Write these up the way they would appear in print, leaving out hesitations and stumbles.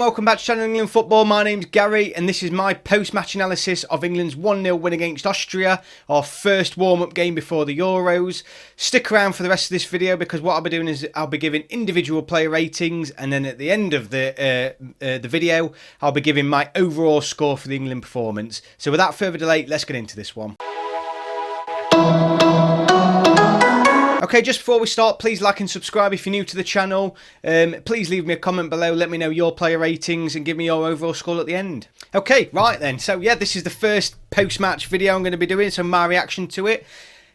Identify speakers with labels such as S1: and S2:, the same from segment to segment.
S1: welcome back to Channel England Football. My name's Gary and this is my post-match analysis of England's 1-0 win against Austria, our first warm-up game before the Euros. Stick around for the rest of this video because what I'll be doing is I'll be giving individual player ratings, and then at the end of the video I'll be giving my overall score for the England performance. So without further delay, let's get into this one. Okay, just before we start, please like and subscribe if you're new to the channel. Please leave me a comment below, let me know your player ratings and give me your overall score at the end. Okay, right then. So yeah, this is the first post-match video I'm going to be doing, so my reaction to it.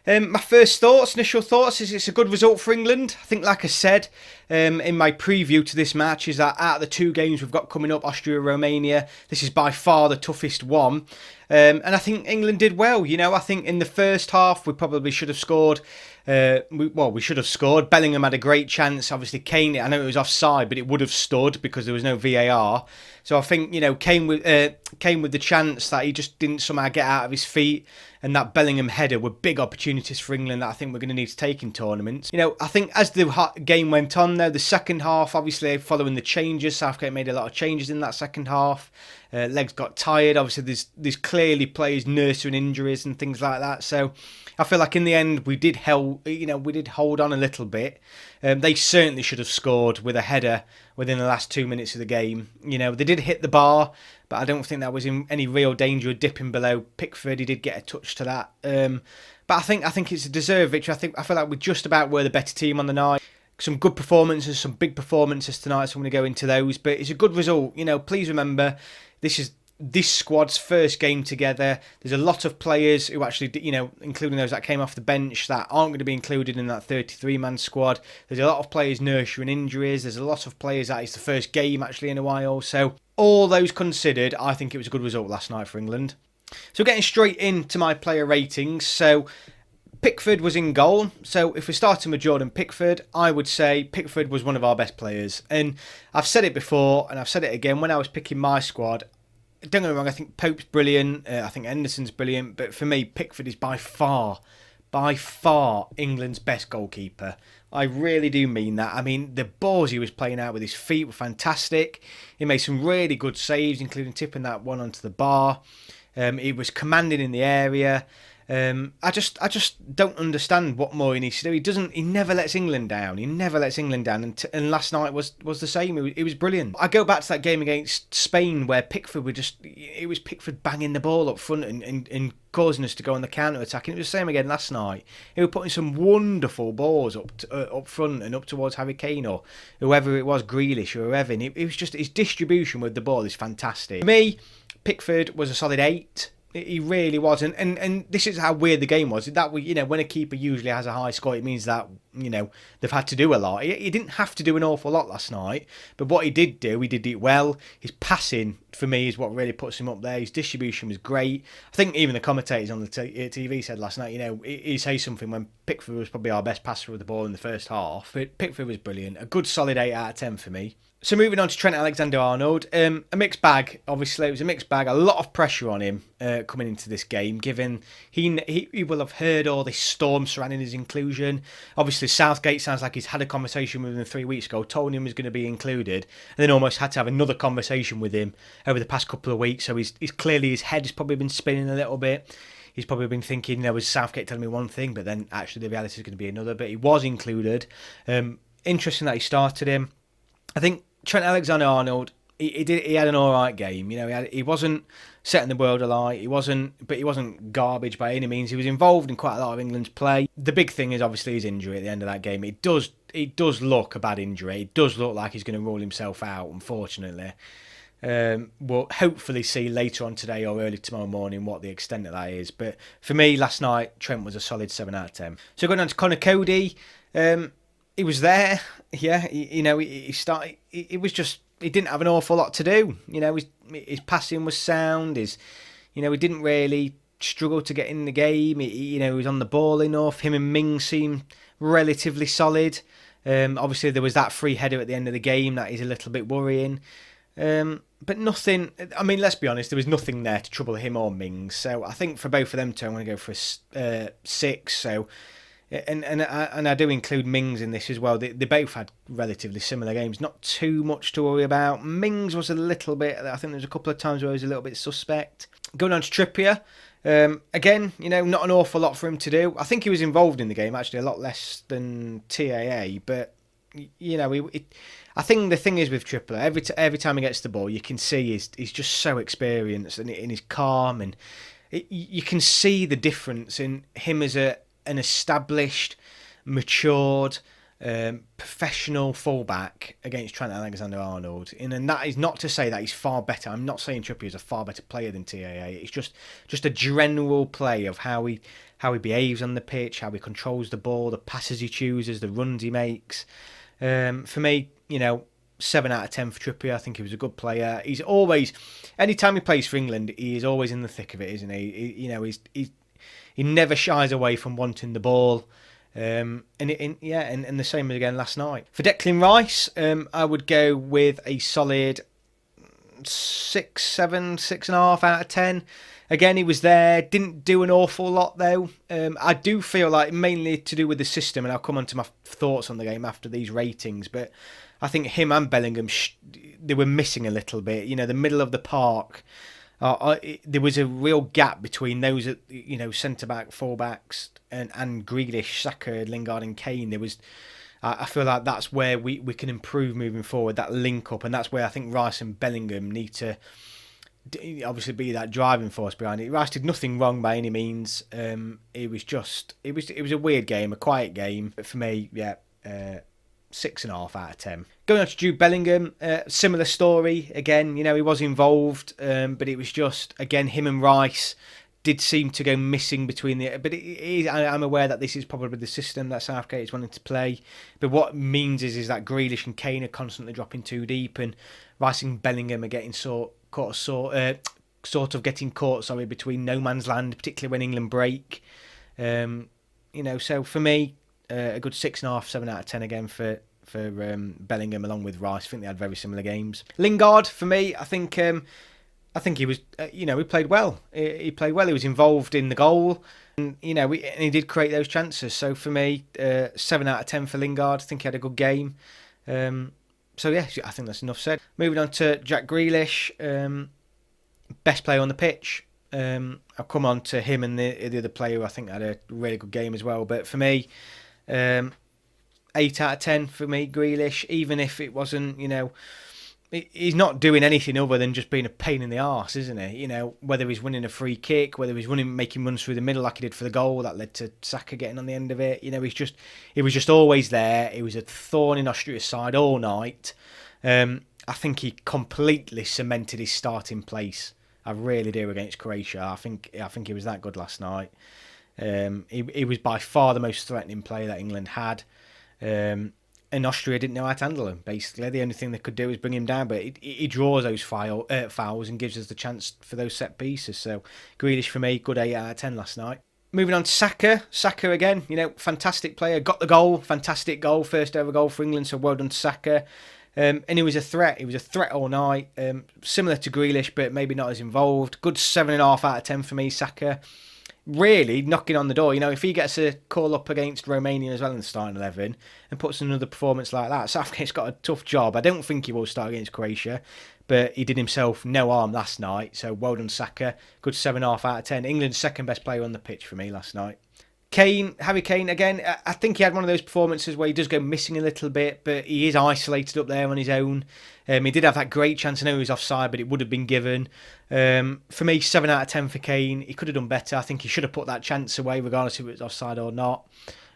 S1: My first thoughts, initial thoughts, is it's a good result for England. I think, like I said in my preview to this match, is that out of the two games we've got coming up, Austria, Romania, this is by far the toughest one. And I think England did well. You know, I think in the first half we probably should have scored. We should have scored. Bellingham had a great chance. Obviously, Kane, I know it was offside, but it would have stood because there was no VAR. So I think, you know, Kane with the chance that he just didn't somehow get out of his feet, and that Bellingham header were big opportunities for England that I think we're going to need to take in tournaments. You know, I think as the game went on, though, the second half, obviously following the changes, Southgate made a lot of changes in that second half. Legs got tired. Obviously, there's clearly players nursing injuries and things like that. So I feel like in the end we did hold on a little bit. They certainly should have scored with a header within the last 2 minutes of the game. You know, they did hit the bar, but I don't think that was in any real danger of dipping below. Pickford, he did get a touch to that. But I think it's a deserved victory. I feel like we just about were the better team on the night. Some good performances, some big performances tonight, so I'm going to go into those. But it's a good result. You know, please remember, this is this squad's first game together. There's a lot of players who actually, you know, including those that came off the bench, that aren't going to be included in that 33-man squad. There's a lot of players nurturing injuries. There's a lot of players that it's the first game actually in a while. So all those considered, I think it was a good result last night for England. So getting straight into my player ratings. So Pickford was in goal. So if we're starting with Jordan Pickford, I would say Pickford was one of our best players. And I've said it before and I've said it again, when I was picking my squad, don't get me wrong, I think Pope's brilliant, I think Henderson's brilliant, but for me, Pickford is by far England's best goalkeeper. I really do mean that. I mean, the balls he was playing out with his feet were fantastic. He made some really good saves, including tipping that one onto the bar. He was commanding in the area. I just don't understand what more he needs to do. He never lets England down. And last night was the same. It was brilliant. I go back to that game against Spain where Pickford it was Pickford banging the ball up front and causing us to go on the counter attack. And it was the same again last night. He was putting some wonderful balls up front and up towards Harry Kane or whoever it was, Grealish or whoever. And it was just his distribution with the ball is fantastic. For me, Pickford was a solid 8. He really was, and this is how weird the game was. That we, you know, when a keeper usually has a high score, it means that, you know, they've had to do a lot. He didn't have to do an awful lot last night, but what he did do, he did it well. His passing, for me, is what really puts him up there. His distribution was great. I think even the commentators on the TV said last night, you know, he say something when Pickford was probably our best passer of the ball in the first half. But Pickford was brilliant. A good solid 8 out of 10 for me. So moving on to Trent Alexander-Arnold, a mixed bag, obviously. It was a mixed bag, a lot of pressure on him coming into this game, given he will have heard all this storm surrounding his inclusion. Obviously, Southgate sounds like he's had a conversation with him 3 weeks ago, told him he was going to be included, and then almost had to have another conversation with him over the past couple of weeks. So he's clearly, his head has probably been spinning a little bit. He's probably been thinking, there was Southgate telling me one thing, but then actually the reality is going to be another. But he was included. Interesting that he started him. I think Trent Alexander-Arnold, he had an all right game. You know, he wasn't setting the world alight. He wasn't garbage by any means. He was involved in quite a lot of England's play. The big thing is obviously his injury at the end of that game. It does look a bad injury. It does look like he's going to rule himself out, unfortunately. We'll hopefully see later on today or early tomorrow morning what the extent of that is. But for me, last night, Trent was a solid 7 out of 10. So going on to Mings Coady, he was there. Yeah, he started. It was just, he didn't have an awful lot to do. You know, his passing was sound. He didn't really struggle to get in the game. He was on the ball enough. Him and Mings seemed relatively solid. Obviously, there was that free header at the end of the game that is a little bit worrying. But nothing, I mean, let's be honest, there was nothing there to trouble him or Mings. So I think for both of them two, I'm going to go for a 6. So And I do include Mings in this as well. They both had relatively similar games. Not too much to worry about. Mings was a little bit, I think there was a couple of times where he was a little bit suspect. Going on to Trippier. Again, not an awful lot for him to do. I think he was involved in the game, actually, a lot less than TAA. But, I think the thing is with Trippier, every time he gets the ball, you can see he's just so experienced and he's calm. And you can see the difference in him as an established, matured, professional fullback against Trent Alexander-Arnold. And that is not to say that he's far better. I'm not saying Trippier is a far better player than TAA. It's just a general play of how he behaves on the pitch, how he controls the ball, the passes he chooses, the runs he makes. For me, 7 out of 10 for Trippier. I think he was a good player. He's always, anytime he plays for England, he is always in the thick of it, isn't he? He never shies away from wanting the ball. And the same again last night. For Declan Rice, I would go with a solid 6, 7, 6.5 out of 10. Again, he was there, didn't do an awful lot though. I do feel like mainly to do with the system, and I'll come on to my thoughts on the game after these ratings, but I think him and Bellingham, they were missing a little bit. The middle of the park, there was a real gap between those, centre-back, full-backs and Grealish, Saka, Lingard and Kane. There was, I feel like that's where we can improve moving forward, that link-up, and that's where I think Rice and Bellingham need to obviously be that driving force behind it. Rice did nothing wrong by any means. It was a weird game, a quiet game. But for me, 6.5 out of 10. Going on to Jude Bellingham, similar story. Again, he was involved, but it was just, again, him and Rice did seem to go missing between the... But I'm aware that this is probably the system that Southgate is wanting to play. But what it means is that Grealish and Kane are constantly dropping too deep, and Rice and Bellingham are getting sort of getting caught, between no man's land, particularly when England break. So for me, a good 6.5, 7 out of 10 again for Bellingham along with Rice. I think they had very similar games. Lingard, for me, I think he was, he played well. He played well. He was involved in the goal, and he did create those chances. So for me, 7 out of 10 for Lingard. I think he had a good game. I think that's enough said. Moving on to Jack Grealish, best player on the pitch. I'll come on to him and the other player who I think had a really good game as well. But for me, 8 out of 10 for me, Grealish. Even if it wasn't, he's not doing anything other than just being a pain in the arse, isn't he? Whether he's winning a free kick, whether he's making runs through the middle like he did for the goal that led to Saka getting on the end of it. He was just always there. He was a thorn in Austria's side all night. I think he completely cemented his starting place. I really do, against Croatia. I think he was that good last night. He was by far the most threatening player that England had. And Austria didn't know how to handle him, basically. The only thing they could do is bring him down, but he draws those fouls and gives us the chance for those set pieces. So Grealish for me, good 8 out of 10 last night. Moving on to Saka. Saka again, fantastic player. Got the goal, fantastic goal, first ever goal for England, so well done to Saka. And he was a threat. He was a threat all night. Similar to Grealish, but maybe not as involved. Good 7.5 out of 10 for me, Saka. Really knocking on the door. If he gets a call up against Romania as well in the starting 11 and puts another performance like that, Southgate's got a tough job. I don't think he will start against Croatia, but he did himself no harm last night. So well done, Saka. Good 7.5 out of 10. England's second best player on the pitch for me last night. Harry Kane, again, I think he had one of those performances where he does go missing a little bit, but he is isolated up there on his own. He did have that great chance. I know he was offside, but it would have been given. For me, 7 out of 10 for Kane. He could have done better. I think he should have put that chance away, regardless if it was offside or not.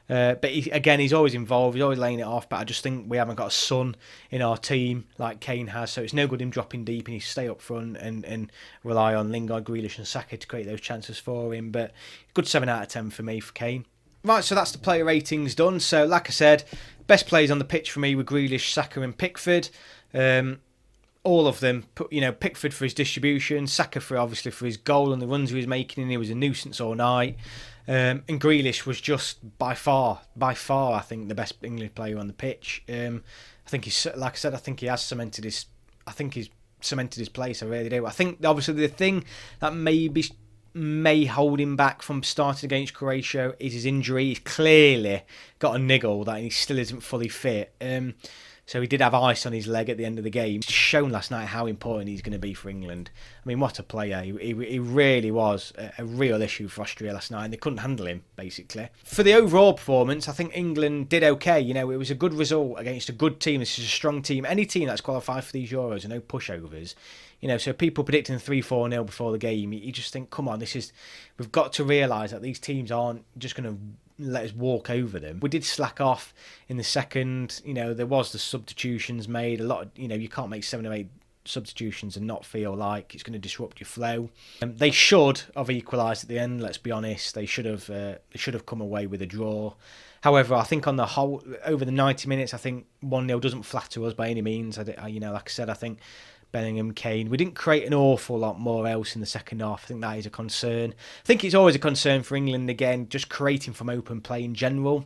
S1: But he's always involved. He's always laying it off. But I just think we haven't got a son in our team like Kane has. So it's no good him dropping deep. He needs to stay up front and rely on Lingard, Grealish and Saka to create those chances for him. But good 7 out of 10 for me for Kane. Right, so that's the player ratings done. So like I said, best players on the pitch for me were Grealish, Saka and Pickford. All of them, Pickford for his distribution, Saka for his goal and the runs he was making, and he was a nuisance all night. And Grealish was just by far, I think, the best English player on the pitch. I think he's, like I said, I think he has cemented his place. I really do. I think obviously the thing that maybe may hold him back from starting against Croatia is his injury. He's clearly got a niggle that he still isn't fully fit. So he did have ice on his leg at the end of the game. It's shown last night how important he's going to be for England. I mean, what a player. He really was a real issue for Austria last night, and they couldn't handle him, basically. For the overall performance, I think England did okay. You know, it was a good result against a good team. This is a strong team. Any team that's qualified for these Euros are no pushovers. You know, so people predicting 3-4-0 before the game, you just think, come on, we've got to realise that these teams aren't just going to let us walk over them. We did slack off in the second. You know, there was the substitutions made. A lot of, you know, you can't make 7 or 8 substitutions and not feel like it's going to disrupt your flow. They should have equalised at the end, let's be honest. They should have come away with a draw. However, I think on the whole, over the 90 minutes, I think 1-0 doesn't flatter us by any means. You know, like I said, I think Bellingham, Kane. We didn't create an awful lot more else in the second half. I think that is a concern. I think it's always a concern for England, again, just creating from open play in general.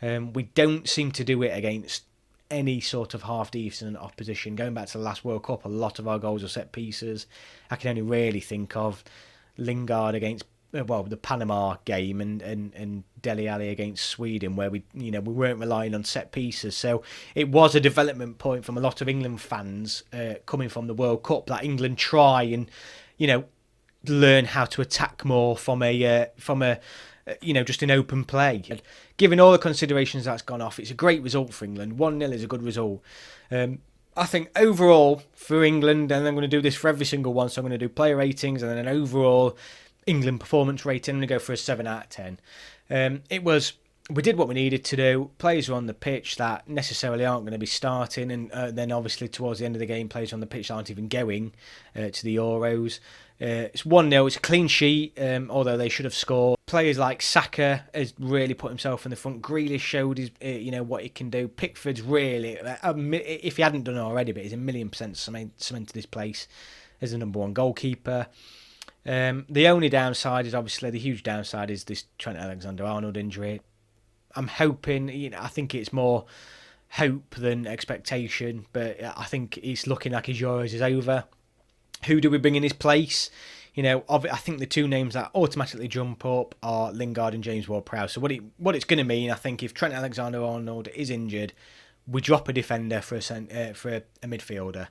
S1: We don't seem to do it against any sort of half-decent opposition. Going back to the last World Cup, a lot of our goals are set pieces. I can only really think of Lingard against the Panama game and Dele Alli against Sweden, where we weren't relying on set pieces. So it was a development point from a lot of England fans coming from the World Cup that England try and learn how to attack more from a just in open play. Given all the considerations that's gone off, it's a great result for England. 1-0 is a good result. I think overall for England, and I'm going to do this for every single one, so I'm going to do player ratings and then an overall England performance rating. I'm going to go for a 7 out of 10. We did what we needed to do. Players are on the pitch that necessarily aren't going to be starting, and then obviously towards the end of the game, players on the pitch aren't even going to the Euros. It's 1-0. It's a clean sheet, although they should have scored. Players like Saka has really put himself in the front. Grealish showed his, what he can do. Pickford's really, if he hadn't done it already, but he's 1,000,000% cemented his place as the number 1 goalkeeper. The only downside is obviously the huge downside is this Trent Alexander-Arnold injury. I'm hoping, I think it's more hope than expectation, but I think it's looking like his Euros is over. Who do we bring in his place? I think the 2 names that automatically jump up are Lingard and James Ward-Prowse. So what it's going to mean, I think, if Trent Alexander-Arnold is injured, we drop a defender for a midfielder.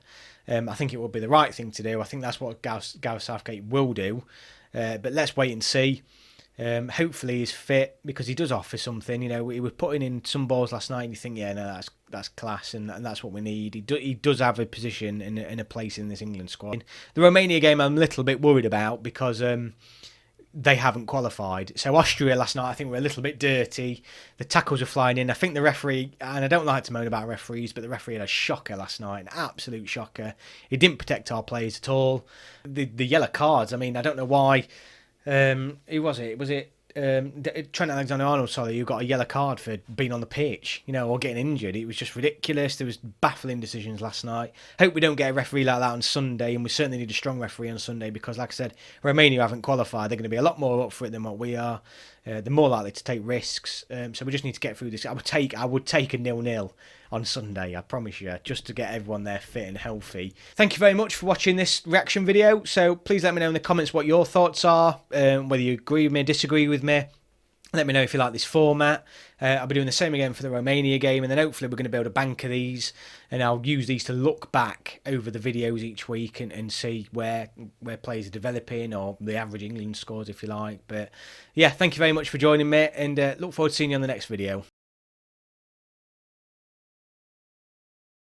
S1: I think it would be the right thing to do. I think that's what Gareth Southgate will do. But let's wait and see. Hopefully he's fit, because he does offer something. He was putting in some balls last night and you think, yeah, no, that's class, and that's what we need. He does have a position in a place in this England squad. The Romania game I'm a little bit worried about, because they haven't qualified. So Austria last night, I think, were a little bit dirty. The tackles were flying in. I think the referee, and I don't like to moan about referees, but the referee had a shocker last night, an absolute shocker. He didn't protect our players at all. The yellow cards, I mean, I don't know why. Who was it? Was it Trent Alexander-Arnold, who got a yellow card for being on the pitch, or getting injured? It was just ridiculous. There was baffling decisions last night. Hope we don't get a referee like that on Sunday, and we certainly need a strong referee on Sunday, because, like I said, Romania haven't qualified. They're going to be a lot more up for it than what we are. They're more likely to take risks. So we just need to get through this. I would take a 0-0 on Sunday, I promise you, just to get everyone there fit and healthy. Thank you very much for watching this reaction video. So please let me know in the comments what your thoughts are, whether you agree with me, disagree with me. Let me know if you like this format. I'll be doing the same again for the Romania game, and then hopefully we're going to be able to banker these, and I'll use these to look back over the videos each week and see where players are developing, or the average England scores, if you like. But yeah, thank you very much for joining me, and look forward to seeing you on the next video.